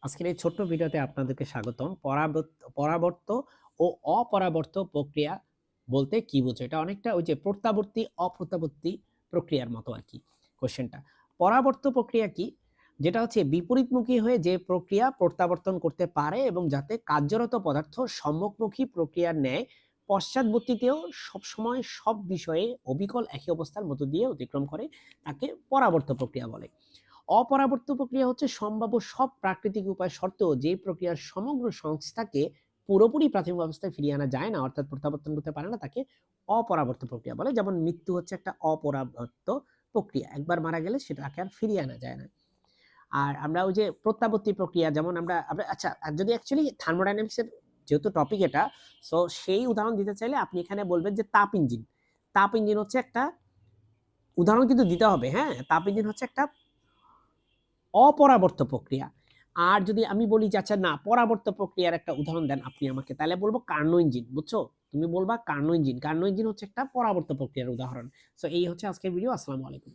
আজকের এই ছোট্ট ভিডিওতে আপনাদেরকে স্বাগতম। পরাবর্ত ও অপরাবর্ত প্রক্রিয়া বলতে কি বোঝো? এটা অনেকটা ওই যে প্রত্যাবর্তী, অপ্রত্যাবর্তী প্রক্রিয়ার মতো আরকি কোয়েশ্চেনটা। পরাবর্ত প্রক্রিয়া কি? যেটা হচ্ছে বিপরীতমুখী হয়ে যে প্রক্রিয়া প্রত্যাবর্তন করতে পারে এবং যাতে কার্যরত পদার্থ সম্মুখমুখী প্রক্রিয়ার ন্যায় পশ্চাৎবর্তীতেও সবসময় সব বিষয়ে অবিকল একই অবস্থার মধ্য দিয়ে অতিক্রম করে, তাকে পরাবর্ত প্রক্রিয়া বলে। অপরাবর্ত প্রক্রিয়া হচ্ছে সম্ভাব্য সব প্রাকৃতিক উপায় সত্ত্বেও যে প্রক্রিয়ার সমগ্র সংস্থাকে পুরোপুরি প্রাথমিক অবস্থায় ফিরিয়ে আনা যায় না, অর্থাৎ প্রত্যাবর্তন করতে পারে না, তাকে অপরাবর্ত প্রক্রিয়া বলে। যেমন মৃত্যু হচ্ছে একটা অপরাবর্ত প্রক্রিয়া, একবার মারা গেলে সেটাকে আর ফিরিয়ে আনা যায় না। আর আমরা ওই যে প্রত্যাবর্তী প্রক্রিয়া, যেমন আমরা আমরা আচ্ছা, আর যদি অ্যাকচুয়ালি থার্মোডাইনামিক্স এর যেহেতু টপিক এটা, সো সেই উদাহরণ দিতে চাইলে আপনি এখানে বলবেন যে তাপ ইঞ্জিন। তাপ ইঞ্জিন হচ্ছে একটা উদাহরণ, কিন্তু দিতে হবে, হ্যাঁ? তাপ ইঞ্জিন হচ্ছে একটা অপরাবর্ত প্রক্রিয়া। আর যদি আমি বলি যে আচ্ছা না, পরাবর্ত প্রক্রিয়ার একটা উদাহরণ দেন আপনি আমাকে, তাহলে বলব কার্নো ইঞ্জিন, বুঝছো? তুমি বলবা কার্নো ইঞ্জিন। কার্নো ইঞ্জিন হচ্ছে একটা পরাবর্ত প্রক্রিয়ার উদাহরণ। সো এই হচ্ছে আজকের ভিডিও। আসসালামু আলাইকুম।